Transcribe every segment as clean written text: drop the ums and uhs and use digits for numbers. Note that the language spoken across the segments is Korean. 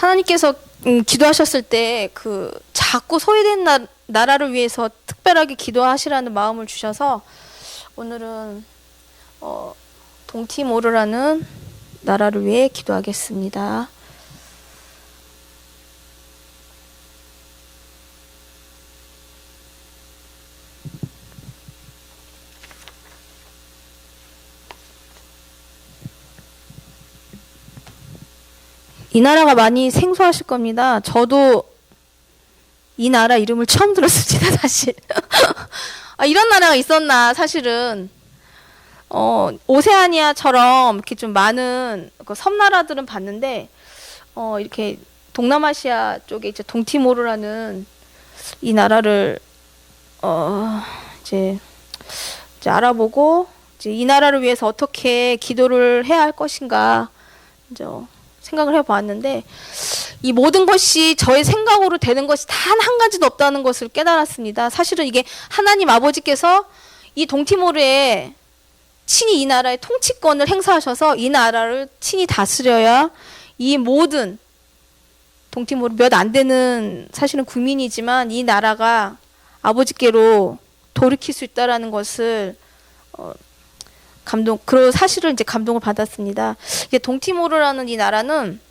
하나님께서 기도하셨을 때 그 작고 소외된 나라를 위해서 특별하게 기도하시라는 마음을 주셔서 오늘은 동티모르라는 나라를 위해 기도하겠습니다. 이 나라가 많이 생소하실 겁니다. 저도 이 나라 이름을 처음 들었습니다, 사실. 이런 나라가 있었나, 사실은. 오세아니아처럼 이렇게 좀 많은 그 섬나라들은 봤는데, 이렇게 동남아시아 쪽에 이제 동티모르라는 이 나라를, 이제 알아보고, 이제 이 나라를 위해서 어떻게 기도를 해야 할 것인가, 이제 생각을 해보았는데, 이 모든 것이 저의 생각으로 되는 것이 단 한 가지도 없다는 것을 깨달았습니다. 사실은 이게 하나님 아버지께서 이 동티모르에 친히 이 나라의 통치권을 행사하셔서 이 나라를 친히 다스려야 이 모든 동티모르 몇 안 되는 사실은 국민이지만 이 나라가 아버지께로 돌이킬 수 있다라는 것을 그런 사실을 이제 감동을 받았습니다. 이제 동티모르라는 이 나라는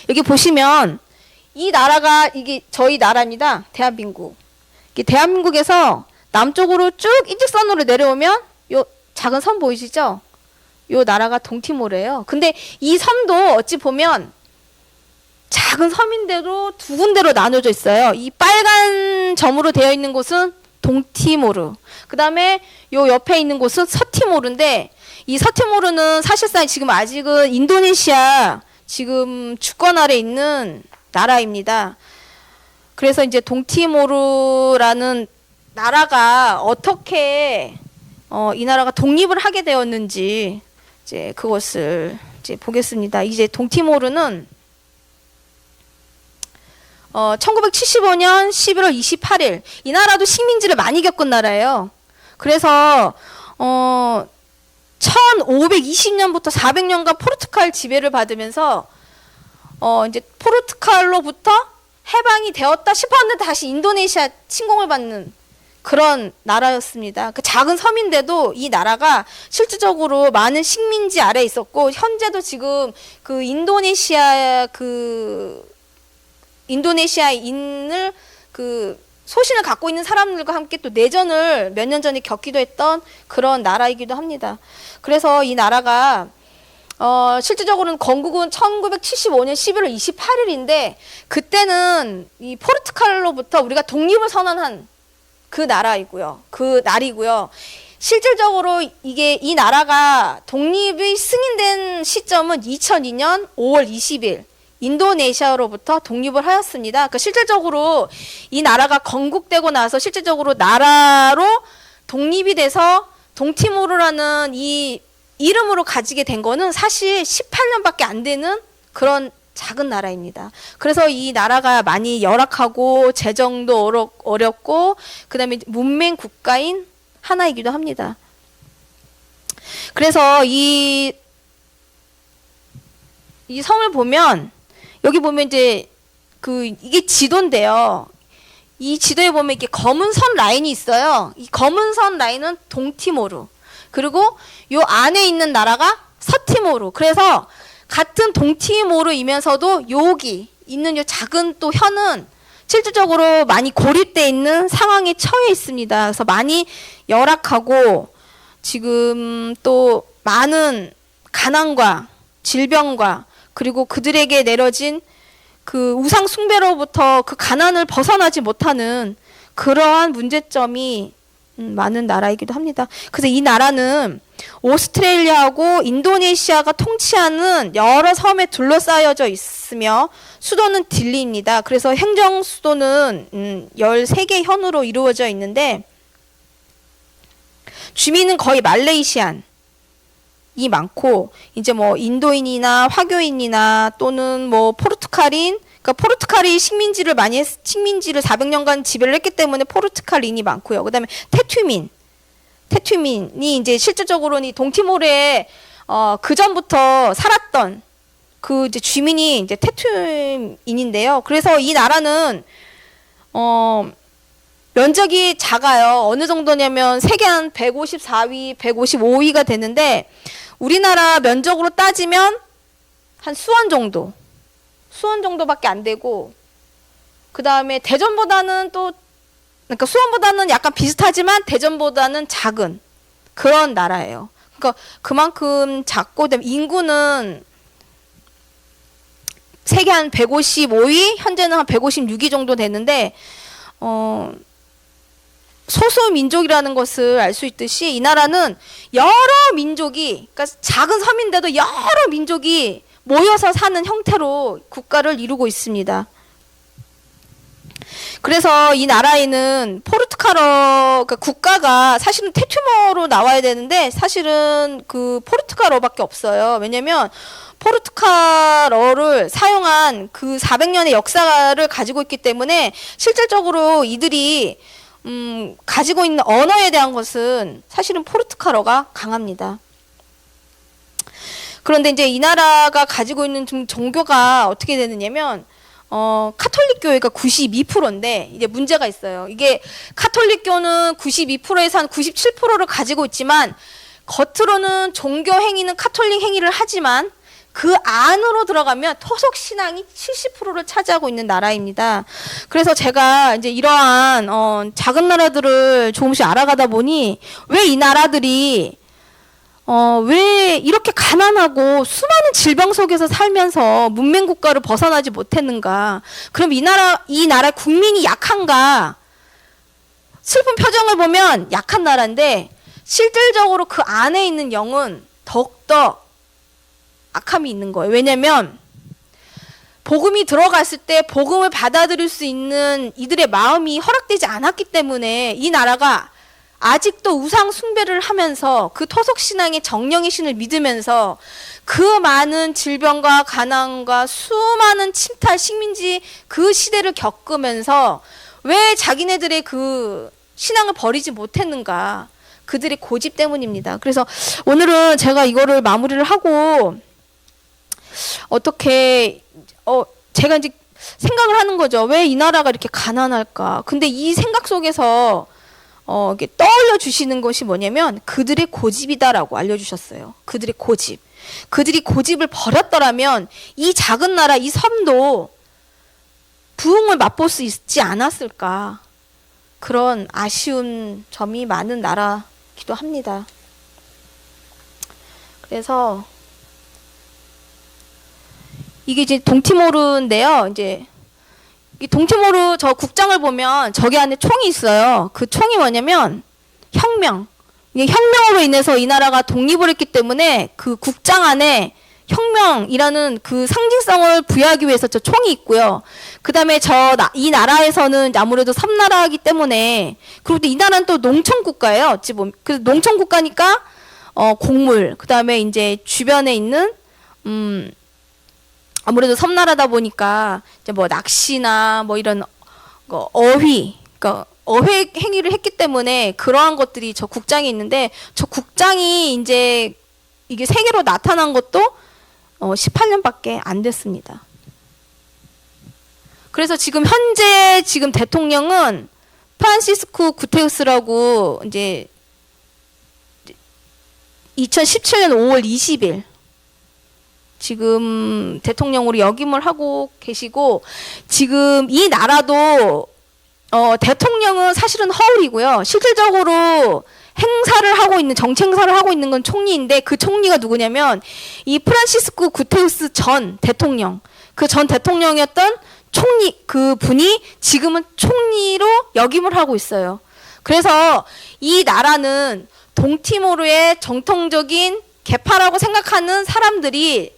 여기 보시면 이 나라가 이게 저희 나라입니다. 대한민국. 이게 대한민국에서 남쪽으로 쭉 일직선으로 내려오면 요 작은 섬 보이시죠? 요 나라가 동티모르예요. 근데 이 섬도 어찌 보면 작은 섬인데도 두 군데로 나눠져 있어요. 이 빨간 점으로 되어 있는 곳은 동티모르. 그 다음에 요 옆에 있는 곳은 서티모르인데 이 서티모르는 사실상 지금 아직은 인도네시아 지금 주권 아래 있는 나라입니다. 그래서 이제 동티모르라는 나라가 어떻게 이 나라가 독립을 하게 되었는지 이제 그것을 이제 보겠습니다. 이제 동티모르는 1975년 11월 28일 이 나라도 식민지를 많이 겪은 나라예요. 그래서 1520년부터 400년간 포르투갈 지배를 받으면서 이제 포르투갈로부터 해방이 되었다 싶었는데 다시 인도네시아 침공을 받는 그런 나라였습니다. 그 작은 섬인데도 이 나라가 실질적으로 많은 식민지 아래에 있었고 현재도 지금 그 인도네시아인을 그 소신을 갖고 있는 사람들과 함께 또 내전을 몇 년 전에 겪기도 했던 그런 나라이기도 합니다. 그래서 이 나라가 실질적으로는 건국은 1975년 11월 28일인데 그때는 이 포르투갈로부터 우리가 독립을 선언한 그 나라이고요. 그 날이고요. 실질적으로 이 나라가 독립이 승인된 시점은 2002년 5월 20일 인도네시아로부터 독립을 하였습니다. 그러니까 실질적으로 이 나라가 건국되고 나서 실질적으로 나라로 독립이 돼서 동티모르라는 이 이름으로 가지게 된 거는 사실 18년밖에 안 되는 그런 작은 나라입니다. 그래서 이 나라가 많이 열악하고 재정도 어렵고 그다음에 문맹 국가인 하나이기도 합니다. 그래서 이 섬을 보면 여기 보면 이제 이게 지도인데요. 이 지도에 보면 이렇게 검은 선 라인이 있어요. 이 검은 선 라인은 동티모르. 그리고 요 안에 있는 나라가 서티모르. 그래서 같은 동티모르이면서도 여기 있는 요 작은 또 현은 실질적으로 많이 고립되어 있는 상황에 처해 있습니다. 그래서 많이 열악하고 지금 또 많은 가난과 질병과 그리고 그들에게 내려진 그 우상 숭배로부터 그 가난을 벗어나지 못하는 그러한 문제점이 많은 나라이기도 합니다. 그래서 이 나라는 오스트레일리아하고 인도네시아가 통치하는 여러 섬에 둘러싸여져 있으며 수도는 딜리입니다. 그래서 행정 수도는 13개 현으로 이루어져 있는데 주민은 거의 말레이시안이 많고 이제 뭐 인도인이나 화교인이나 또는 뭐 포르투갈인 그러니까 포르투갈이 식민지를 400년간 지배를 했기 때문에 포르투갈인이 많고요. 그다음에 테투민이 이제 실질적으로는 동티모르에 그 전부터 살았던 그 이제 주민이 이제 테투인인데요. 그래서 이 나라는 면적이 작아요. 어느 정도냐면 세계 한 154위, 155위가 되는데 우리나라 면적으로 따지면 한 수원 정도밖에 안 되고, 그 다음에 대전보다는 또, 그러니까 수원보다는 약간 비슷하지만 대전보다는 작은 그런 나라예요. 그러니까 그만큼 작고, 인구는 세계 한 155위, 현재는 한 156위 정도 되는데, 소수 민족이라는 것을 알 수 있듯이 이 나라는 여러 민족이, 그러니까 작은 섬인데도 여러 민족이 모여서 사는 형태로 국가를 이루고 있습니다. 그래서 이 나라에는 포르투갈어, 그러니까 국가가 사실은 테튜머로 나와야 되는데 사실은 그 포르투갈어밖에 없어요. 왜냐면 포르투갈어를 사용한 그 400년의 역사를 가지고 있기 때문에 실질적으로 이들이 가지고 있는 언어에 대한 것은 사실은 포르투갈어가 강합니다. 그런데 이제 이 나라가 가지고 있는 종교가 어떻게 되느냐면, 카톨릭 교회가 92%인데, 이제 문제가 있어요. 이게 카톨릭교는 92%에서 한 97%를 가지고 있지만, 겉으로는 종교 행위는 카톨릭 행위를 하지만, 그 안으로 들어가면 토속 신앙이 70%를 차지하고 있는 나라입니다. 그래서 제가 이제 이러한 작은 나라들을 조금씩 알아가다 보니 왜 이 나라들이 왜 이렇게 가난하고 수많은 질병 속에서 살면서 문명 국가를 벗어나지 못했는가? 그럼 이 나라 국민이 약한가? 슬픈 표정을 보면 약한 나라인데 실질적으로 그 안에 있는 영은 더욱더 악함이 있는 거예요. 왜냐면 복음이 들어갔을 때 복음을 받아들일 수 있는 이들의 마음이 허락되지 않았기 때문에 이 나라가 아직도 우상 숭배를 하면서 그 토속 신앙의 정령의 신을 믿으면서 그 많은 질병과 가난과 수많은 침탈 식민지 그 시대를 겪으면서 왜 자기네들의 그 신앙을 버리지 못했는가? 그들의 고집 때문입니다. 그래서 오늘은 제가 이거를 마무리를 하고 어떻게 제가 이제 생각을 하는 거죠. 왜 이 나라가 이렇게 가난할까? 근데 이 생각 속에서 이렇게 떠올려 주시는 것이 뭐냐면 그들의 고집이다라고 알려주셨어요. 그들의 고집. 그들이 고집을 버렸더라면 이 작은 나라, 이 섬도 부흥을 맛볼 수 있지 않았을까. 그런 아쉬운 점이 많은 나라기도 합니다. 그래서 이게 이제 동티모르인데요. 이제 이 동티모르 저 국장을 보면 저기 안에 총이 있어요. 그 총이 뭐냐면 혁명. 이게 혁명으로 인해서 이 나라가 독립을 했기 때문에 그 국장 안에 혁명이라는 그 상징성을 부여하기 위해서 저 총이 있고요. 그 다음에 이 나라에서는 아무래도 섬나라이기 때문에, 그리고 또 이 나라는 또 농촌 국가예요. 어찌 보면. 그래서 농촌 국가니까 곡물, 그 다음에 이제 주변에 있는 아무래도 섬나라다 보니까 이제 뭐 낚시나 뭐 이런 어휘, 그러니까 어획 행위를 했기 때문에 그러한 것들이 저 국장이 있는데, 저 국장이 이제 이게 세계로 나타난 것도 18년밖에 안 됐습니다. 그래서 현재 대통령은 프란시스코 구테우스라고 이제 2017년 5월 20일 지금 대통령으로 역임을 하고 계시고, 지금 이 나라도 대통령은 사실은 허울이고요. 실질적으로 정치 행사를 하고 있는 건 총리인데, 그 총리가 누구냐면 이 프란시스코 구테우스 전 대통령, 그 전 대통령이었던 총리, 그 분이 지금은 총리로 역임을 하고 있어요. 그래서 이 나라는 동티모르의 정통적인 개파라고 생각하는 사람들이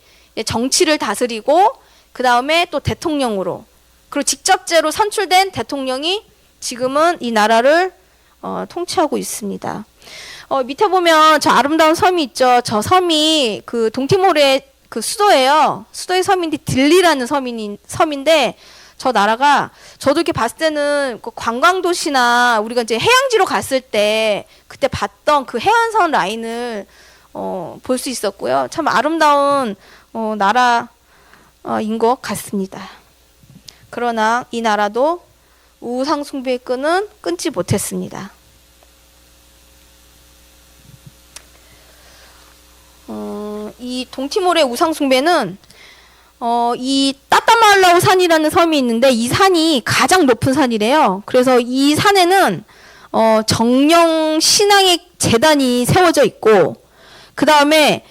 정치를 다스리고, 그 다음에 또 대통령으로, 그리고 직접제로 선출된 대통령이 지금은 이 나라를 통치하고 있습니다. 밑에 보면 저 아름다운 섬이 있죠. 저 섬이 그 동티모르의 그 수도예요. 수도의 섬인데 딜리라는 섬인데, 저 나라가 저도 이렇게 봤을 때는 그 관광도시나 우리가 이제 해양지로 갔을 때 그때 봤던 그 해안선 라인을 볼 수 있었고요. 참 아름다운 나라 인 것 같습니다. 그러나 이 나라도 우상 숭배의 끈은 끊지 못했습니다. 이 동티모르의 우상 숭배는 이 따따마을라우 산이라는 섬이 있는데 이 산이 가장 높은 산이래요. 그래서 이 산에는 정령 신앙의 제단이 세워져 있고, 그 다음에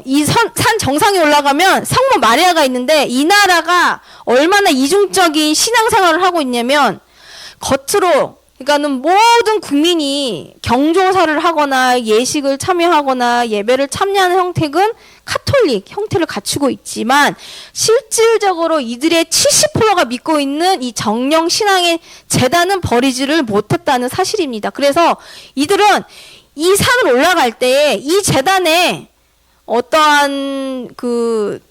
이 산 정상에 올라가면 성모 마리아가 있는데, 이 나라가 얼마나 이중적인 신앙생활을 하고 있냐면, 겉으로 그러니까는 모든 국민이 경조사를 하거나 예식을 참여하거나 예배를 참여하는 형태는 카톨릭 형태를 갖추고 있지만, 실질적으로 이들의 70%가 믿고 있는 이 정령 신앙의 제단은 버리지를 못했다는 사실입니다. 그래서 이들은 이 산을 올라갈 때 이 제단에 어떠한 그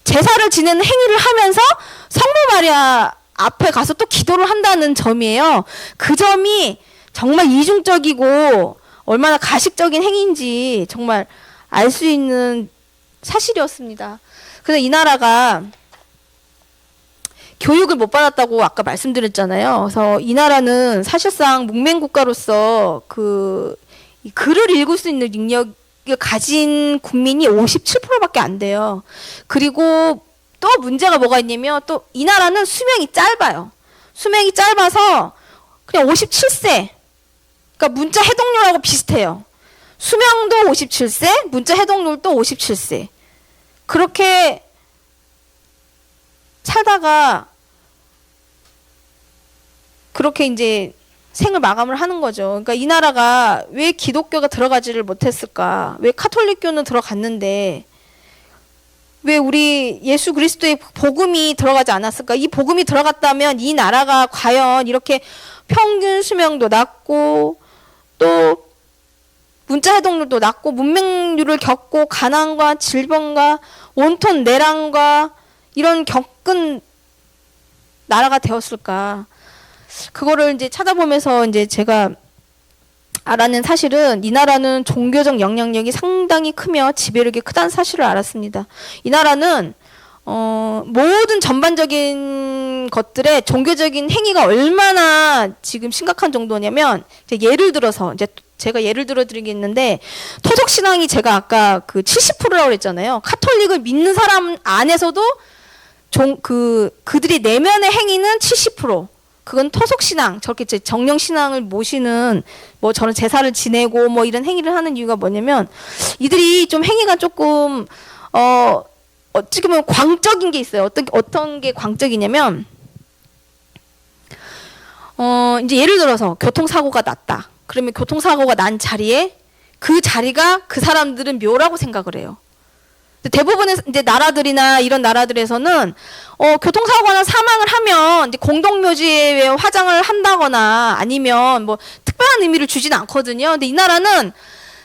제사를 지내는 행위를 하면서 성모 마리아 앞에 가서 또 기도를 한다는 점이에요. 그 점이 정말 이중적이고 얼마나 가식적인 행위인지 정말 알 수 있는 사실이었습니다. 그래서 이 나라가 교육을 못 받았다고 아까 말씀드렸잖아요. 그래서 이 나라는 사실상 문맹 국가로서 이 글을 읽을 수 있는 능력을 가진 국민이 57%밖에 안 돼요. 그리고 또 문제가 뭐가 있냐면, 또 이 나라는 수명이 짧아요. 수명이 짧아서 그냥 57세. 그러니까 문자 해독률하고 비슷해요. 수명도 57세, 문자 해독률도 57세. 그렇게 살다가 그렇게 이제 생을 마감을 하는 거죠. 그러니까 이 나라가 왜 기독교가 들어가지를 못했을까? 왜 카톨릭교는 들어갔는데 왜 우리 예수 그리스도의 복음이 들어가지 않았을까? 이 복음이 들어갔다면 이 나라가 과연 이렇게 평균 수명도 낮고 또 문자 해독률도 낮고 문맹률을 겪고 가난과 질병과 온통 내란과 이런 겪은 나라가 되었을까? 그거를 이제 찾아보면서 이제 제가 알아낸 사실은, 이 나라는 종교적 영향력이 상당히 크며 지배력이 크다는 사실을 알았습니다. 이 나라는 모든 전반적인 것들의 종교적인 행위가 얼마나 지금 심각한 정도냐면, 예를 들어서 이제 제가 예를 들어 드리겠는데, 토속 신앙이 제가 아까 그 70%라고 그랬잖아요. 카톨릭을 믿는 사람 안에서도 그들이 내면의 행위는 70%. 그건 토속신앙, 저렇게 정령신앙을 모시는, 뭐 저런 제사를 지내고 뭐 이런 행위를 하는 이유가 뭐냐면, 이들이 좀 행위가 조금, 어떻게 보면 광적인 게 있어요. 어떤 게 광적이냐면, 이제 예를 들어서 교통사고가 났다. 그러면 교통사고가 난 자리에 그 자리가 그 사람들은 묘라고 생각을 해요. 대부분의 이제 나라들이나 이런 나라들에서는 교통사고나 사망을 하면 이제 공동묘지에 화장을 한다거나 아니면 뭐 특별한 의미를 주지는 않거든요. 근데 이 나라는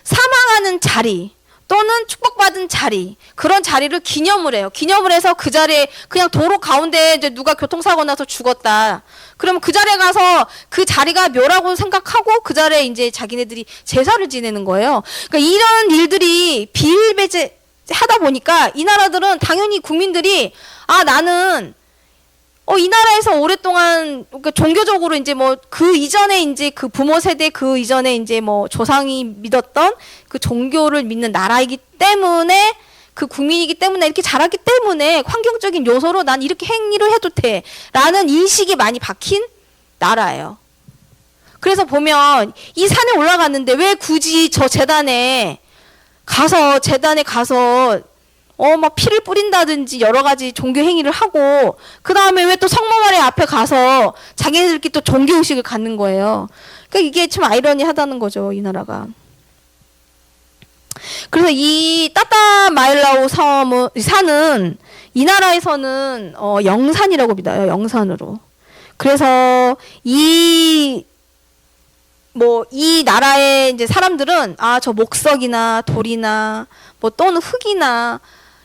사망하는 자리 또는 축복받은 자리, 그런 자리를 기념을 해요. 기념을 해서 그 자리에 그냥 도로 가운데 이제 누가 교통사고 나서 죽었다. 그러면 그 자리에 가서 그 자리가 묘라고 생각하고 그 자리에 이제 자기네들이 제사를 지내는 거예요. 그러니까 이런 일들이 비일배제 하다 보니까 이 나라들은 당연히 국민들이 나는 이 나라에서 오랫동안 그러니까 종교적으로 이제 뭐 그 이전에 이제 그 부모 세대 그 이전에 이제 뭐 조상이 믿었던 그 종교를 믿는 나라이기 때문에, 그 국민이기 때문에 이렇게 자랐기 때문에 환경적인 요소로 난 이렇게 행위를 해도 돼라는 인식이 많이 박힌 나라예요. 그래서 보면 이 산에 올라갔는데 왜 굳이 저 재단에 가서 막 피를 뿌린다든지 여러 가지 종교 행위를 하고, 그 다음에 왜 또 성모 마리아 앞에 가서 자기네들끼리 또 종교 의식을 갖는 거예요. 그러니까 이게 참 아이러니하다는 거죠, 이 나라가. 그래서 이 따따마일라오 산은 이 나라에서는 영산이라고 믿어요, 영산으로. 그래서 이 나라의 이제 사람들은 저 목석이나 돌이나 뭐 또는 흙이나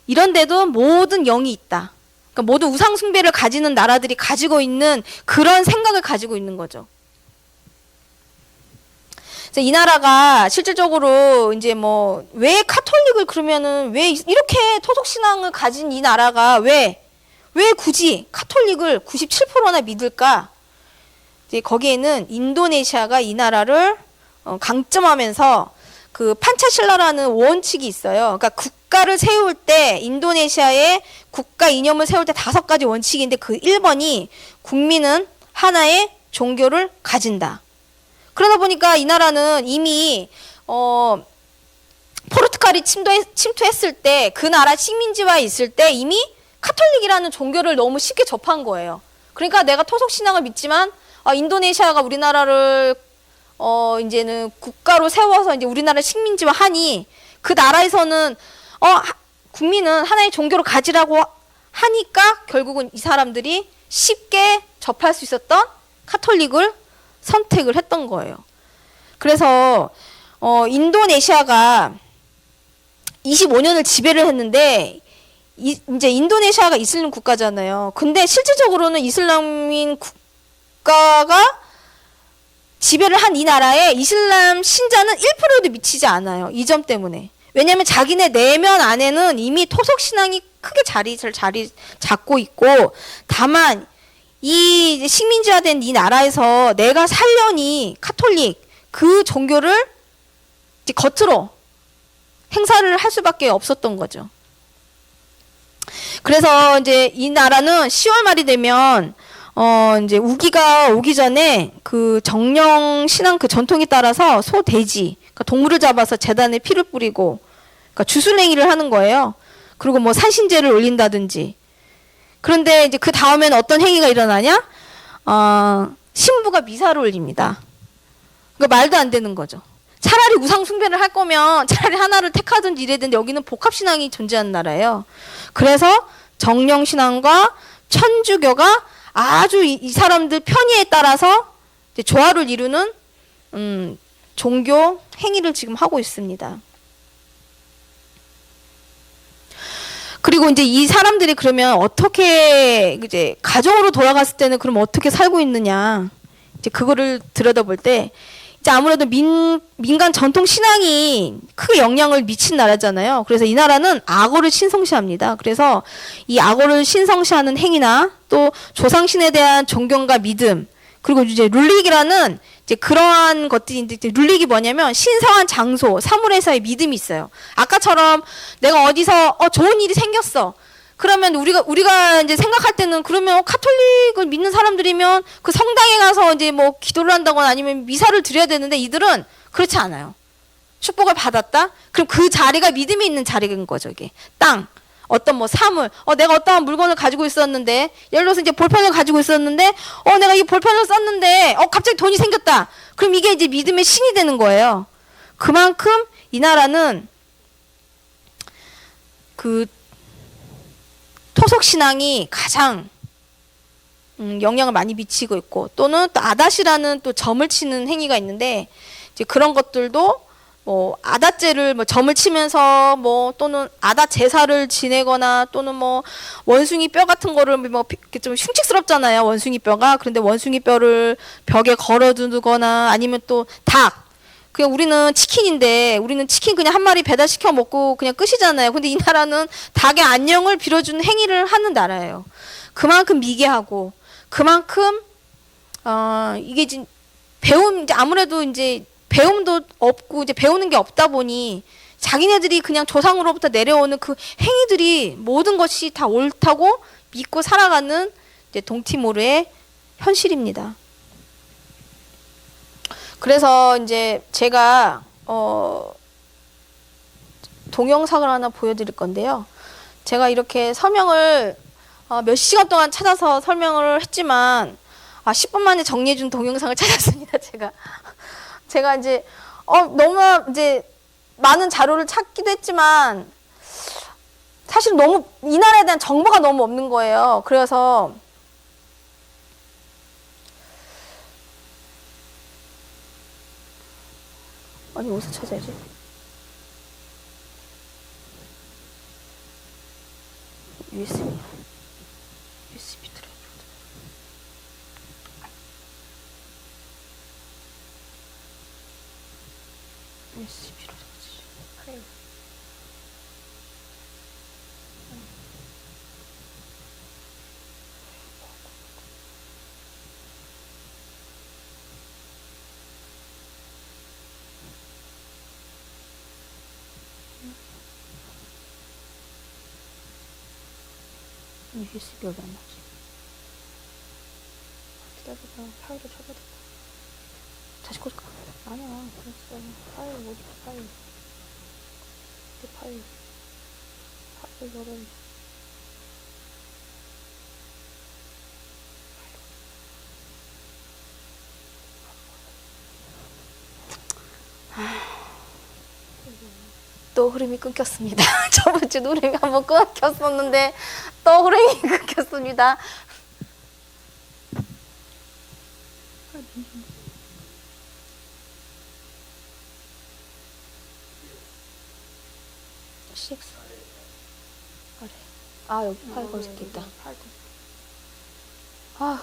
이런 데도 모든 영이 있다. 그러니까 모든 우상 숭배를 가지는 나라들이 가지고 있는 그런 생각을 가지고 있는 거죠. 그래서 이 나라가 실질적으로 이제 뭐 왜 카톨릭을 그러면은 왜 이렇게 토속 신앙을 가진 이 나라가 왜 굳이 카톨릭을 97%나 믿을까? 이제 거기에는 인도네시아가 이 나라를 강점하면서 그 판차실라라는 원칙이 있어요. 그러니까 국가를 세울 때 인도네시아의 국가 이념을 세울 때 5가지 원칙인데 그 1번이 국민은 하나의 종교를 가진다. 그러다 보니까 이 나라는 이미 포르투갈이 침투했을 때 그 나라 식민지화에 있을 때 이미 카톨릭이라는 종교를 너무 쉽게 접한 거예요. 그러니까 내가 토속 신앙을 믿지만 인도네시아가 우리나라를 이제는 국가로 세워서 이제 우리나라 식민지화 하니 그 나라에서는 국민은 하나의 종교를 가지라고 하니까 결국은 이 사람들이 쉽게 접할 수 있었던 카톨릭을 선택을 했던 거예요. 그래서 인도네시아가 25년을 지배를 했는데 이제 인도네시아가 이슬람 국가잖아요. 근데 실질적으로는 이슬람인 국가가 지배를 한 이 나라에 이슬람 신자는 1%도 미치지 않아요. 이 점 때문에. 왜냐하면 자기네 내면 안에는 이미 토속 신앙이 크게 자리 잡고 있고, 다만 이 식민지화된 이 나라에서 내가 살려니 카톨릭 그 종교를 이제 겉으로 행사를 할 수밖에 없었던 거죠. 그래서 이제 이 나라는 10월 말이 되면 이제 우기가 오기 전에 그 정령 신앙 그 전통에 따라서 소, 돼지, 그러니까 동물을 잡아서 제단에 피를 뿌리고, 그러니까 주술행위를 하는 거예요. 그리고 뭐 산신제를 올린다든지. 그런데 이제 그 다음에는 어떤 행위가 일어나냐? 신부가 미사를 올립니다. 그러니까 말도 안 되는 거죠. 차라리 우상 숭배를 할 거면 차라리 하나를 택하든지 이래야 되는데 여기는 복합신앙이 존재하는 나라예요. 그래서 정령신앙과 천주교가 아주 이 사람들 편의에 따라서 이제 조화를 이루는 종교 행위를 지금 하고 있습니다. 그리고 이제 이 사람들이 그러면 어떻게 이제 가정으로 돌아갔을 때는 그럼 어떻게 살고 있느냐, 이제 그거를 들여다볼 때 이제 아무래도 민간 전통 신앙이 크게 영향을 미친 나라잖아요. 그래서 이 나라는 악어를 신성시합니다. 그래서 이 악어를 신성시하는 행위나 또 조상신에 대한 존경과 믿음, 그리고 이제 룰릭이라는 이제 그러한 것들이 이제 룰릭이 뭐냐면 신성한 장소, 사물에서의 믿음이 있어요. 아까처럼 내가 어디서 좋은 일이 생겼어. 그러면 우리가 이제 생각할 때는 그러면 카톨릭을 믿는 사람들이면 그 성당에 가서 이제 뭐 기도를 한다거나 아니면 미사를 드려야 되는데 이들은 그렇지 않아요. 축복을 받았다? 그럼 그 자리가 믿음이 있는 자리인 거죠, 이게. 땅, 어떤 뭐 사물, 내가 어떠한 물건을 가지고 있었는데, 예를 들어서 이제 볼펜을 가지고 있었는데, 내가 이 볼펜을 썼는데, 갑자기 돈이 생겼다. 그럼 이게 이제 믿음의 신이 되는 거예요. 그만큼 이 나라는 그 토속 신앙이 가장 영향을 많이 미치고 있고, 또는 또 아닷이라는 또 점을 치는 행위가 있는데, 이제 그런 것들도 뭐 아닷제를 뭐 점을 치면서 뭐 또는 아닷 제사를 지내거나 또는 뭐 원숭이 뼈 같은 거를 뭐 좀 흉측스럽잖아요, 원숭이 뼈가. 그런데 원숭이 뼈를 벽에 걸어두거나 아니면 또 닭. 그냥 우리는 치킨인데 우리는 치킨 그냥 한 마리 배달시켜 먹고 그냥 끝이잖아요. 근데 이 나라는 닭의 안녕을 빌어주는 행위를 하는 나라예요. 그만큼 미개하고 그만큼 이게 이제 이제 아무래도 이제 배움도 없고 이제 배우는 게 없다 보니 자기네들이 그냥 조상으로부터 내려오는 그 행위들이 모든 것이 다 옳다고 믿고 살아가는 이제 동티모르의 현실입니다. 그래서 이제 제가 동영상을 하나 보여드릴 건데요. 제가 이렇게 설명을 몇 시간 동안 찾아서 설명을 했지만 10분 만에 정리해준 동영상을 찾았습니다. 제가 이제 너무 이제 많은 자료를 찾기도 했지만 사실 너무 이 나라에 대한 정보가 너무 없는 거예요. 그래서 어디서 찾아야지? USB 드라이브. USB 여기 안 나지. 기다려봐. 파일을 찾아야 돼. 다시 꽂을까? 아니야. 그랬어. 파일 어디 파일. 내 파일. 파일 열어야지. 또 흐름이 끊겼습니다. 저번 주 흐름이 한번 끊겼었는데 또 흐름이 끊겼습니다. CX 아래. 아 여기 파일 검색기 있다. 아.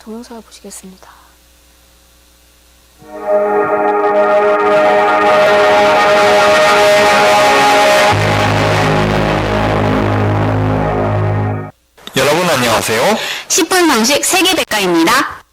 동영상을 보시겠습니다. 여러분 안녕하세요. 10분 상식 세계백과입니다.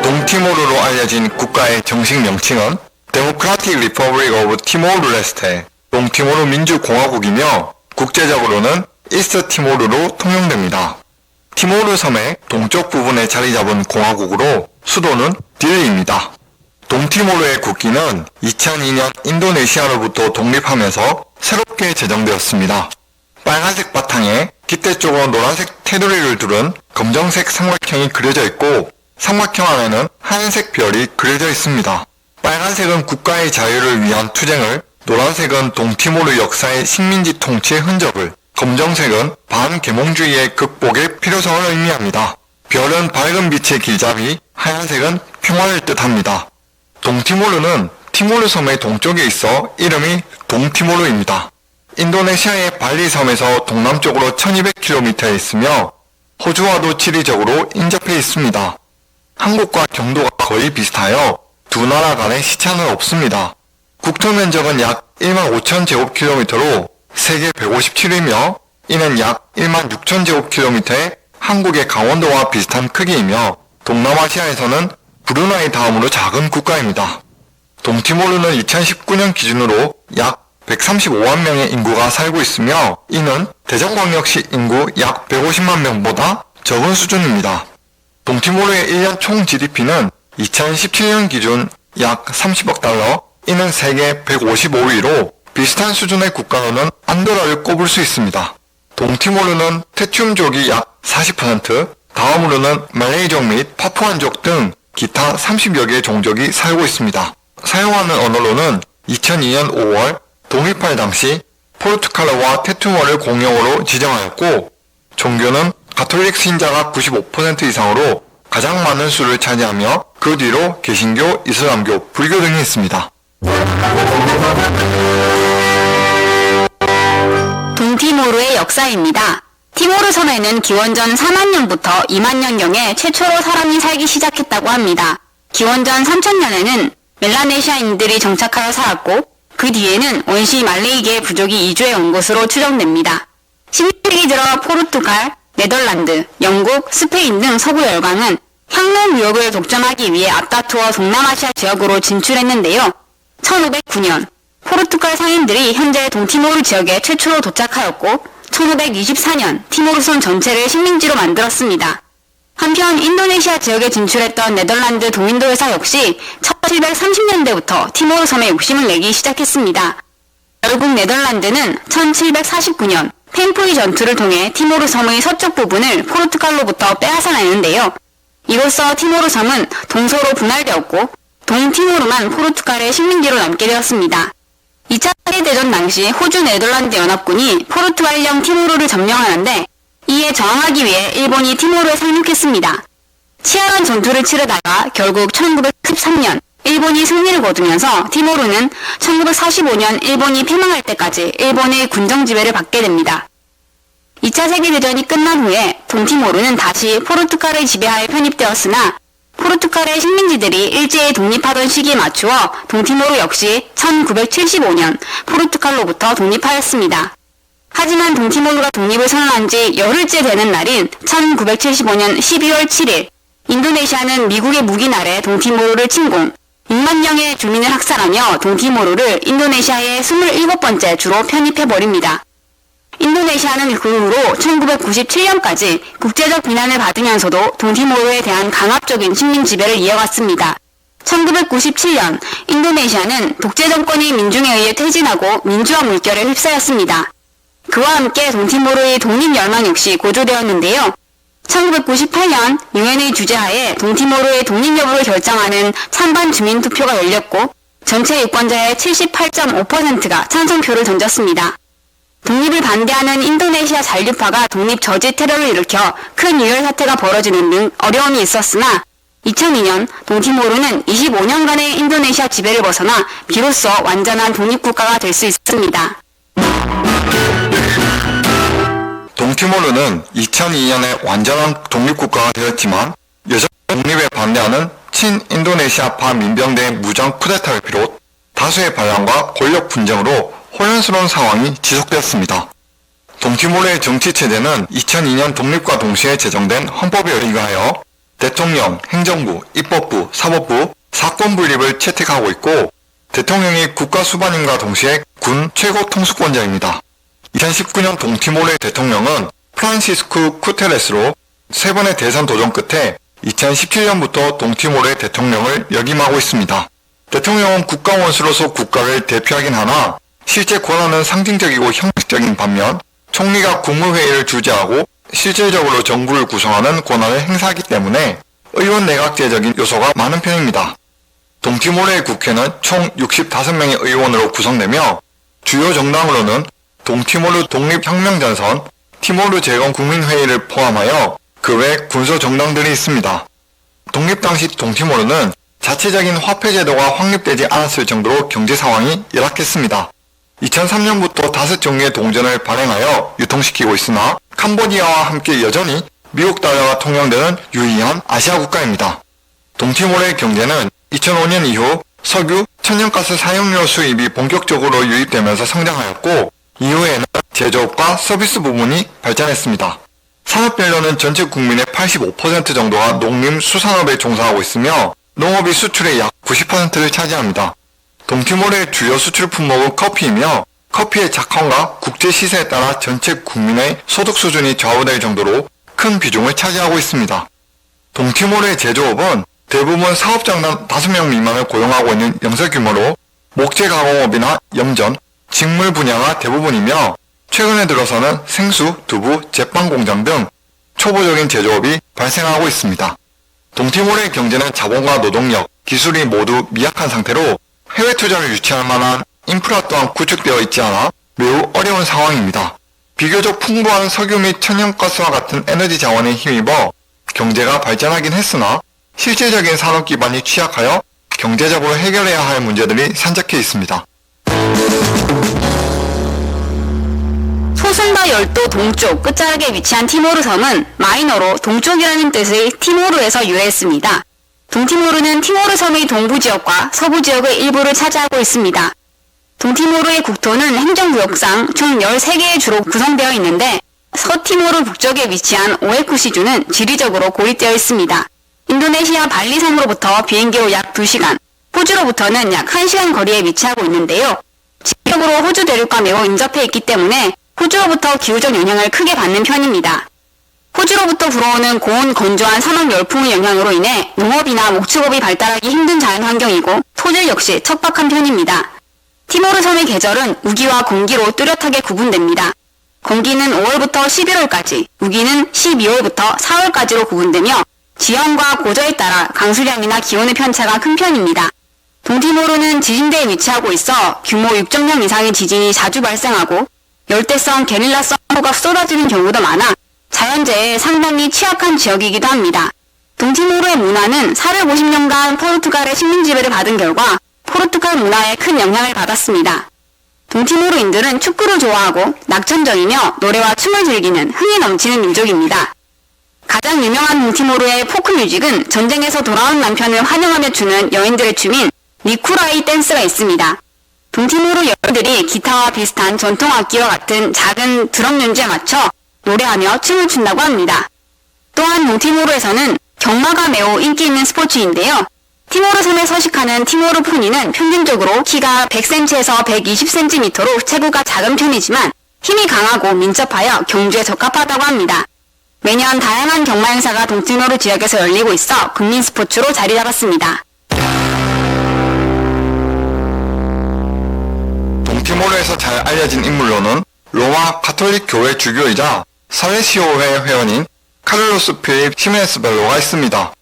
동티모르로 알려진 국가의 정식 명칭은 데모크라틱 리퍼블릭 오브 티모르레스테, 동티모르 민주공화국이며 국제적으로는 이스트 티모르로 통용됩니다. 티모르 섬의 동쪽 부분에 자리 잡은 공화국으로 수도는 딜리입니다. 동티모르의 국기는 2002년 인도네시아로부터 독립하면서 새롭게 제정되었습니다. 빨간색 바탕에 깃대 쪽으로 노란색 테두리를 두른 검정색 삼각형이 그려져 있고 삼각형 안에는 하얀색 별이 그려져 있습니다. 빨간색은 국가의 자유를 위한 투쟁을, 노란색은 동티모르 역사의 식민지 통치의 흔적을, 검정색은 반계몽주의의 극복의 필요성을 의미합니다. 별은 밝은 빛의 길잡이, 하얀색은 평화를 뜻합니다. 동티모르는 티모르 섬의 동쪽에 있어 이름이 동티모르입니다. 인도네시아의 발리 섬에서 동남쪽으로 1200km에 있으며 호주와도 지리적으로 인접해 있습니다. 한국과 경도가 거의 비슷하여 두 나라 간의 시차는 없습니다. 국토 면적은 약 15,000제곱킬로미터로 세계 157위며 이는 약 16,000제곱킬로미터의 한국의 강원도와 비슷한 크기이며 동남아시아에서는 브루나이 다음으로 작은 국가입니다. 동티모르는 2019년 기준으로 약 135만 명의 인구가 살고 있으며 이는 대전광역시 인구 약 150만 명보다 적은 수준입니다. 동티모르의 1년 총 GDP는 2017년 기준 약 30억 달러, 이는 세계 155위로 비슷한 수준의 국가로는 안도라를 꼽을 수 있습니다. 동티모르는 테튬족이 약 40%, 다음으로는 말레이족 및 파푸안족 등 기타 30여 개의 종족이 살고 있습니다. 사용하는 언어로는 2002년 5월 독립할 당시 포르투갈어와 테투어를 공용어로 지정하였고 종교는 가톨릭 신자가 95% 이상으로 가장 많은 수를 차지하며 그 뒤로 개신교, 이슬람교, 불교 등이 있습니다. 동티모르의 역사입니다. 티모르 섬에는 기원전 4만 년부터 2만 년경에 최초로 사람이 살기 시작했다고 합니다. 기원전 3000년에는 멜라네시아인들이 정착하여 살았고 그 뒤에는 원시 말레이계 부족이 이주해 온 것으로 추정됩니다. 16세기 들어 포르투갈, 네덜란드, 영국, 스페인 등 서구 열강은 향로 무역을 독점하기 위해 앞다투어 동남아시아 지역으로 진출했는데요. 1509년 포르투갈 상인들이 현재 동티모르 지역에 최초로 도착하였고 1524년 티모르섬 전체를 식민지로 만들었습니다. 한편 인도네시아 지역에 진출했던 네덜란드 동인도 회사 역시 1730년대부터 티모르 섬에 욕심을 내기 시작했습니다. 결국 네덜란드는 1749년 펜푸이 전투를 통해 티모르 섬의 서쪽 부분을 포르투갈로부터 빼앗아내는데요. 이로써 티모르 섬은 동서로 분할되었고 동티모르만 포르투갈의 식민지로 남게 되었습니다. 2차 세계대전 당시 호주 네덜란드 연합군이 포르투갈령 티모르를 점령하는데 이에 저항하기 위해 일본이 티모르에 상륙했습니다. 치열한 전투를 치르다가 결국 1913년 일본이 승리를 거두면서 티모르는 1945년 일본이 패망할 때까지 일본의 군정 지배를 받게 됩니다. 2차 세계대전이 끝난 후에 동티모르는 다시 포르투갈의 지배하에 편입되었으나 포르투갈의 식민지들이 일제히 독립하던 시기에 맞추어 동티모르 역시 1975년 포르투갈로부터 독립하였습니다. 하지만 동티모르가 독립을 선언한 지 열흘째 되는 날인 1975년 12월 7일 인도네시아는 미국의 무기 아래 동티모르를 침공, 6만 명의 주민을 학살하며 동티모르를 인도네시아의 27번째 주로 편입해버립니다. 인도네시아는 그 후로 1997년까지 국제적 비난을 받으면서도 동티모르에 대한 강압적인 식민 지배를 이어갔습니다. 1997년 인도네시아는 독재 정권이 민중에 의해 퇴진하고 민주화 물결에 휩싸였습니다. 그와 함께 동티모르의 독립 열망 역시 고조되었는데요. 1998년 유엔의 주재하에 동티모르의 독립 여부를 결정하는 찬반 주민 투표가 열렸고 전체 유권자의 78.5%가 찬성표를 던졌습니다. 독립을 반대하는 인도네시아 잔류파가 독립 저지 테러를 일으켜 큰 유혈 사태가 벌어지는 등 어려움이 있었으나 2002년 동티모르는 25년간의 인도네시아 지배를 벗어나 비로소 완전한 독립국가가 될 수 있었습니다. 동티모르는 2002년에 완전한 독립국가가 되었지만 여전히 독립에 반대하는 친인도네시아파 민병대의 무장 쿠데타를 비롯 다수의 반란과 권력 분쟁으로 혼란스러운 상황이 지속되었습니다. 동티모르의 정치체제는 2002년 독립과 동시에 제정된 헌법에 의거하여 대통령, 행정부, 입법부, 사법부, 사건 분립을 채택하고 있고 대통령이 국가 수반임과 동시에 군 최고 통수권자입니다. 2019년 동티모르의 대통령은 프란시스쿠 쿠테레스로 3번의 대선 도전 끝에 2017년부터 동티모르의 대통령을 역임하고 있습니다. 대통령은 국가 원수로서 국가를 대표하긴 하나 실제 권한은 상징적이고 형식적인 반면 총리가 국무회의를 주재하고 실질적으로 정부를 구성하는 권한을 행사하기 때문에 의원 내각제적인 요소가 많은 편입니다. 동티모르의 국회는 총 65명의 의원으로 구성되며 주요 정당으로는 동티모르 독립혁명전선, 티모르 재건 국민회의를 포함하여 그 외 군소 정당들이 있습니다. 독립 당시 동티모르는 자체적인 화폐 제도가 확립되지 않았을 정도로 경제 상황이 열악했습니다. 2003년부터 5종류의 동전을 발행하여 유통시키고 있으나 캄보디아와 함께 여전히 미국 달러가 통용되는 유의한 아시아 국가입니다. 동티모르의 경제는 2005년 이후 석유, 천연가스 사용료 수입이 본격적으로 유입되면서 성장하였고 이후에는 제조업과 서비스 부문이 발전했습니다. 산업별로는 전체 국민의 85% 정도가 농림, 수산업에 종사하고 있으며 농업이 수출의 약 90%를 차지합니다. 동티모르의 주요 수출 품목은 커피이며 커피의 작황과 국제 시세에 따라 전체 국민의 소득 수준이 좌우될 정도로 큰 비중을 차지하고 있습니다. 동티모르의 제조업은 대부분 사업장당 5명 미만을 고용하고 있는 영세 규모로 목재 가공업이나 염전, 직물 분야가 대부분이며 최근에 들어서는 생수, 두부, 제빵 공장 등 초보적인 제조업이 발생하고 있습니다. 동티모르의 경제는 자본과 노동력, 기술이 모두 미약한 상태로 해외 투자를 유치할 만한 인프라 또한 구축되어 있지 않아 매우 어려운 상황입니다. 비교적 풍부한 석유 및 천연가스와 같은 에너지 자원에 힘입어 경제가 발전하긴 했으나 실질적인 산업 기반이 취약하여 경제적으로 해결해야 할 문제들이 산적해 있습니다. 소순과 열도 동쪽 끝자락에 위치한 티모르 섬은 마이너로 동쪽이라는 뜻의 티모르에서 유래했습니다. 동티모르는 티모르 섬의 동부 지역과 서부 지역의 일부를 차지하고 있습니다. 동티모르의 국토는 행정구역상 총 13개의 주로 구성되어 있는데 서티모르 북쪽에 위치한 오에쿠시주는 지리적으로 고립되어 있습니다. 인도네시아 발리섬으로부터 비행기로 약 2시간, 호주로부터는 약 1시간 거리에 위치하고 있는데요. 지리적으로 호주 대륙과 매우 인접해 있기 때문에 호주로부터 기후적 영향을 크게 받는 편입니다. 호주로부터 불어오는 고온 건조한 산업 열풍의 영향으로 인해 농업이나 목축업이 발달하기 힘든 자연환경이고 토질 역시 척박한 편입니다. 티모르 섬의 계절은 우기와 건기로 뚜렷하게 구분됩니다. 건기는 5월부터 11월까지, 우기는 12월부터 4월까지로 구분되며 지형과 고저에 따라 강수량이나 기온의 편차가 큰 편입니다. 동티모르는 지진대에 위치하고 있어 규모 6.0 이상의 지진이 자주 발생하고 열대성 게릴라 썸머가 쏟아지는 경우도 많아 자연재해에 상당히 취약한 지역이기도 합니다. 동티모르의 문화는 450년간 포르투갈의 식민 지배를 받은 결과 포르투갈 문화에 큰 영향을 받았습니다. 동티모르인들은 축구를 좋아하고 낙천적이며 노래와 춤을 즐기는 흥이 넘치는 민족입니다. 가장 유명한 동티모르의 포크 뮤직은 전쟁에서 돌아온 남편을 환영하며 추는 여인들의 춤인 니쿠라이 댄스가 있습니다. 동티모르 여인들이 기타와 비슷한 전통 악기와 같은 작은 드럼 연주에 맞춰 노래하며 춤을 춘다고 합니다. 또한 동티모르에서는 경마가 매우 인기 있는 스포츠인데요. 티모르 섬에 서식하는 티모르 포니는 평균적으로 키가 100cm에서 120cm로 체구가 작은 편이지만 힘이 강하고 민첩하여 경주에 적합하다고 합니다. 매년 다양한 경마 행사가 동티모르 지역에서 열리고 있어 국민 스포츠로 자리 잡았습니다. 동티모르에서 잘 알려진 인물로는 로마 가톨릭 교회 주교이자 사회시효회 회원인 카를로스 필립 히메네스 벨로가 있습니다.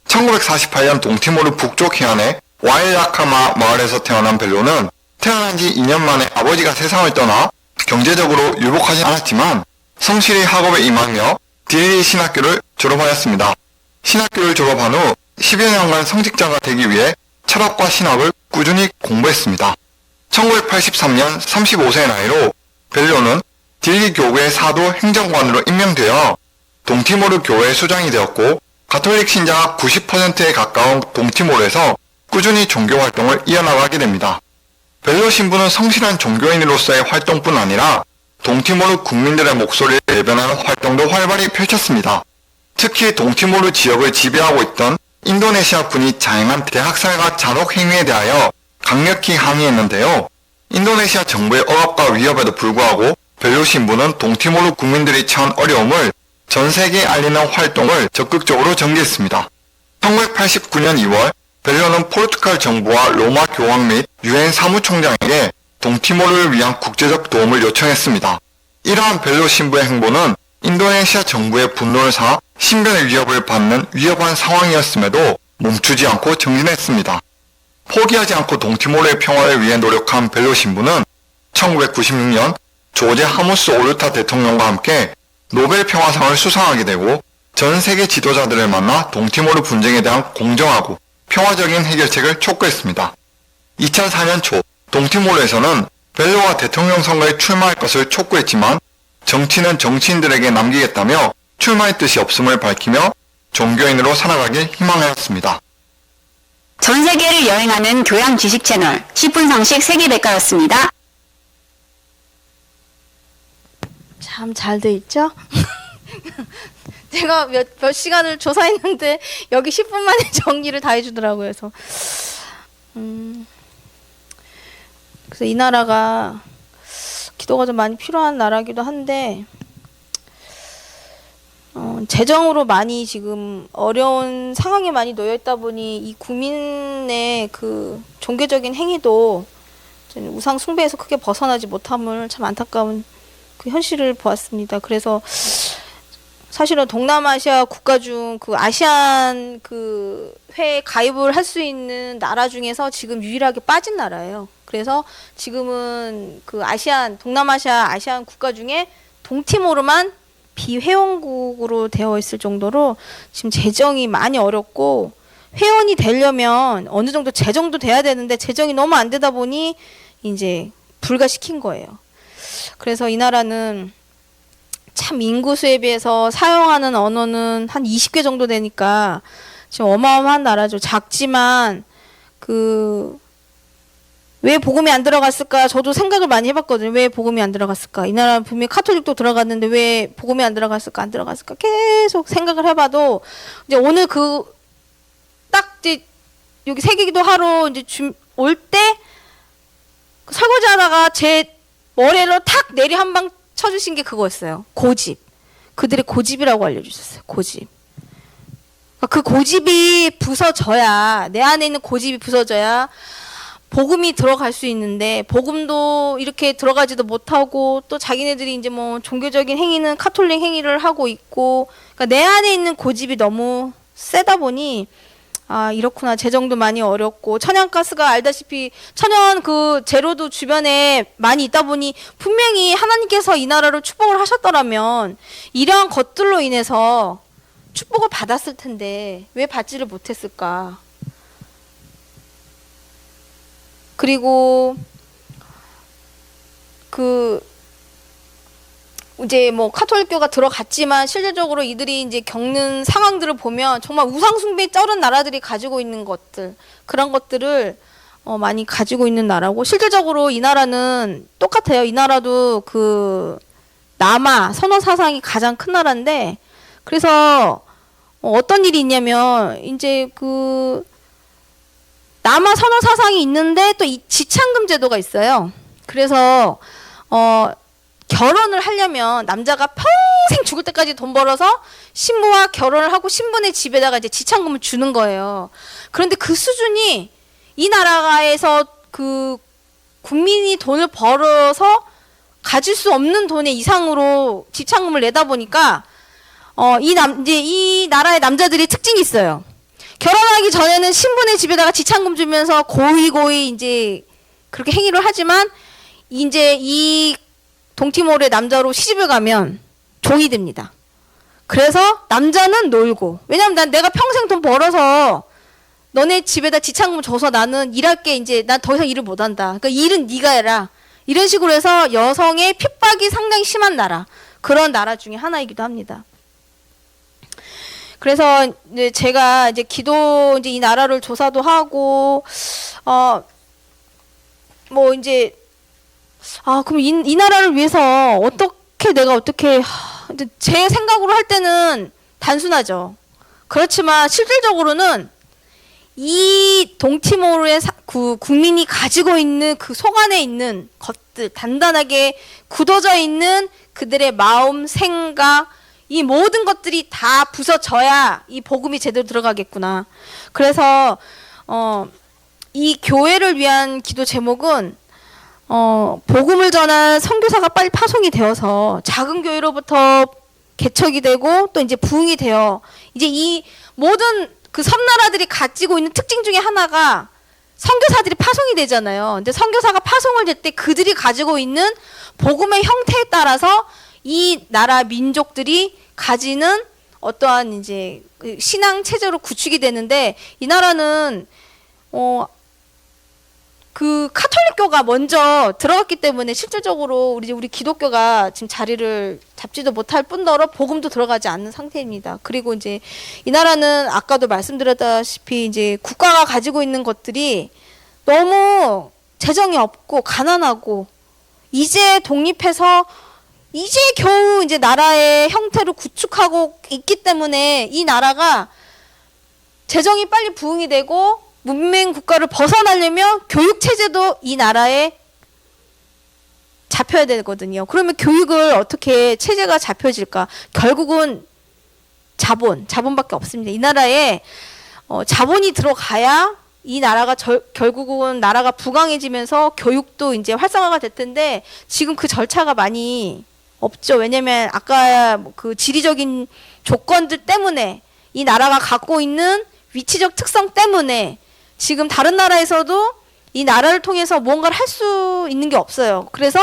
1948년 동티모르 북쪽 해안의 와일라카마 마을에서 태어난 벨로는 태어난 지 2년 만에 아버지가 세상을 떠나 경제적으로 유복하지 않았지만 성실히 학업에 임하며 딜리 신학교를 졸업하였습니다. 신학교를 졸업한 후 10여 년간 성직자가 되기 위해 철학과 신학을 꾸준히 공부했습니다. 1983년 35세의 나이로 벨로는 딜리 교구의 사도 행정관으로 임명되어 동티모르 교회 수장이 되었고 가톨릭 신자가 90%에 가까운 동티모르에서 꾸준히 종교 활동을 이어나가게 됩니다. 벨로 신부는 성실한 종교인으로서의 활동뿐 아니라 동티모르 국민들의 목소리를 대변하는 활동도 활발히 펼쳤습니다. 특히 동티모르 지역을 지배하고 있던 인도네시아군이 자행한 대학살과 잔혹 행위에 대하여 강력히 항의했는데요. 인도네시아 정부의 억압과 위협에도 불구하고 벨로 신부는 동티모르 국민들이 처한 어려움을 전 세계에 알리는 활동을 적극적으로 전개했습니다. 1989년 2월 벨로는 포르투갈 정부와 로마 교황 및 유엔 사무총장에게 동티모르를 위한 국제적 도움을 요청했습니다. 이러한 벨로 신부의 행보는 인도네시아 정부의 분노를 사 신변의 위협을 받는 위협한 상황이었음에도 멈추지 않고 정진했습니다. 포기하지 않고 동티모르의 평화를 위해 노력한 벨로 신부는 1996년 조제 하무스 오르타 대통령과 함께 노벨 평화상을 수상하게 되고 전 세계 지도자들을 만나 동티모르 분쟁에 대한 공정하고 평화적인 해결책을 촉구했습니다. 2004년 초 동티모르에서는 벨로가 대통령 선거에 출마할 것을 촉구했지만 정치는 정치인들에게 남기겠다며 출마의 뜻이 없음을 밝히며 종교인으로 살아가길 희망하였습니다. 전 세계를 여행하는 교양 지식 채널 10분 상식 세계백과였습니다. 참 잘 돼 있죠? 제가 몇 시간을 조사했는데 여기 10분 만에 정리를 다 해주더라고요. 그래서 이 나라가 기도가 좀 많이 필요한 나라기도 한데 재정으로 많이 지금 어려운 상황에 많이 놓여 있다 보니 이 국민의 그 종교적인 행위도 우상 숭배에서 크게 벗어나지 못함을 참 안타까운 그 현실을 보았습니다. 그래서 사실은 동남아시아 국가 중 그 아시안 그 회에 가입을 할 수 있는 나라 중에서 지금 유일하게 빠진 나라예요. 그래서 지금은 그 동남아시아 아시안 국가 중에 동티모르만 비회원국으로 되어 있을 정도로 지금 재정이 많이 어렵고 회원이 되려면 어느 정도 재정도 돼야 되는데 재정이 너무 안 되다 보니 이제 불가시킨 거예요. 그래서 이 나라는 참 인구수에 비해서 사용하는 언어는 한 20개 정도 되니까 지금 어마어마한 나라죠. 작지만 왜 복음이 안 들어갔을까? 저도 생각을 많이 해봤거든요. 왜 복음이 안 들어갔을까? 이 나라는 분명히 카톨릭도 들어갔는데 왜 복음이 안 들어갔을까? 안 들어갔을까? 계속 생각을 해봐도 이제 오늘 딱 이제 여기 세계기도 하러 이제 올 때 설거지하다가 제 머리로 탁 내리 한 방 쳐주신 게 그거였어요. 고집. 그들의 고집이라고 알려주셨어요. 고집. 그 고집이 부서져야, 내 안에 있는 고집이 부서져야 복음이 들어갈 수 있는데, 복음도 이렇게 들어가지도 못하고, 또 자기네들이 이제 뭐 종교적인 행위는 카톨릭 행위를 하고 있고, 그러니까 내 안에 있는 고집이 너무 세다 보니 아, 이렇구나. 재정도 많이 어렵고, 천연가스가 알다시피, 천연 그 재료도 주변에 많이 있다 보니, 분명히 하나님께서 이 나라를 축복을 하셨더라면, 이러한 것들로 인해서 축복을 받았을 텐데, 왜 받지를 못했을까? 그리고, 이제 뭐 카톨릭교가 들어갔지만 실질적으로 이들이 이제 겪는 상황들을 보면 정말 우상숭배에 쩔은 나라들이 가지고 있는 것들, 그런 것들을 많이 가지고 있는 나라고, 실질적으로 이 나라는 똑같아요. 이 나라도 그 남아 선호 사상이 가장 큰 나라인데, 그래서 어떤 일이 있냐면 이제 그 남아 선호 사상이 있는데 또 이 지창금 제도가 있어요. 그래서 결혼을 하려면 남자가 평생 죽을 때까지 돈 벌어서 신부와 결혼을 하고 신부네 집에다가 이제 지창금을 주는 거예요. 그런데 그 수준이 이 나라에서 그 국민이 돈을 벌어서 가질 수 없는 돈의 이상으로 지창금을 내다 보니까 이제 이 나라의 남자들이 특징이 있어요. 결혼하기 전에는 신부네 집에다가 지창금 주면서 고이 이제 그렇게 행위를 하지만 이제 이 동티모르의 남자로 시집을 가면 종이 됩니다. 그래서 남자는 놀고, 왜냐면 내가 평생 돈 벌어서 너네 집에다 지창금 줘서 나는 일할게, 이제 난 더 이상 일을 못한다. 그러니까 일은 네가 해라. 이런 식으로 해서 여성의 핍박이 상당히 심한 나라, 그런 나라 중에 하나이기도 합니다. 그래서 이제 제가 이제 이제 이 나라를 조사도 하고 뭐 이제 그럼 이 나라를 위해서 내가 어떻게 제 생각으로 할 때는 단순하죠. 그렇지만 실질적으로는 이 동티모르의 국민이 가지고 있는 그 속 안에 있는 것들, 단단하게 굳어져 있는 그들의 마음, 생각, 이 모든 것들이 다 부서져야 이 복음이 제대로 들어가겠구나. 그래서 이 교회를 위한 기도 제목은 복음을 전한 선교사가 빨리 파송이 되어서 작은 교회로부터 개척이 되고 또 이제 부흥이 되어 이제 이 모든 그 섬나라들이 가지고 있는 특징 중에 하나가 선교사들이 파송이 되잖아요. 근데 선교사가 파송을 될 때 그들이 가지고 있는 복음의 형태에 따라서 이 나라 민족들이 가지는 어떠한 이제 신앙 체제로 구축이 되는데, 이 나라는 그 카톨릭교가 먼저 들어갔기 때문에 실질적으로 우리 기독교가 지금 자리를 잡지도 못할 뿐더러 복음도 들어가지 않는 상태입니다. 그리고 이제 이 나라는 아까도 말씀드렸다시피 이제 국가가 가지고 있는 것들이 너무 재정이 없고 가난하고, 이제 독립해서 이제 겨우 이제 나라의 형태를 구축하고 있기 때문에 이 나라가 재정이 빨리 부흥이 되고 문명 국가를 벗어나려면 교육 체제도 이 나라에 잡혀야 되거든요. 그러면 교육을 어떻게 체제가 잡혀질까? 결국은 자본밖에 없습니다. 이 나라에 자본이 들어가야 이 나라가 결국은 나라가 부강해지면서 교육도 이제 활성화가 될 텐데 지금 그 절차가 많이 없죠. 왜냐면 아까 그 지리적인 조건들 때문에 이 나라가 갖고 있는 위치적 특성 때문에 지금 다른 나라에서도 이 나라를 통해서 무언가를 할 수 있는 게 없어요. 그래서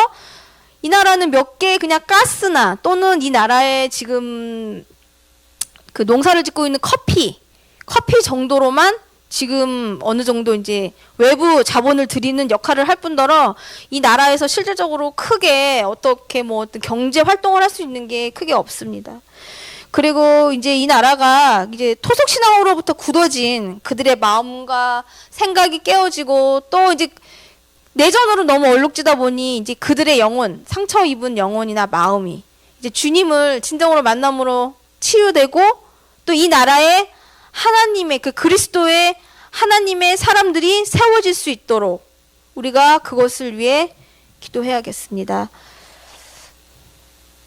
이 나라는 몇 개 그냥 가스나 또는 이 나라에 지금 그 농사를 짓고 있는 커피 정도로만 지금 어느 정도 이제 외부 자본을 들이는 역할을 할 뿐더러 이 나라에서 실질적으로 크게 어떻게 뭐 어떤 경제 활동을 할 수 있는 게 크게 없습니다. 그리고 이제 이 나라가 이제 토속 신앙으로부터 굳어진 그들의 마음과 생각이 깨어지고 또 이제 내전으로 너무 얼룩지다 보니 이제 그들의 영혼, 상처 입은 영혼이나 마음이 이제 주님을 진정으로 만남으로 치유되고 또 이 나라에 하나님의 그 그리스도의 하나님의 사람들이 세워질 수 있도록 우리가 그것을 위해 기도해야겠습니다.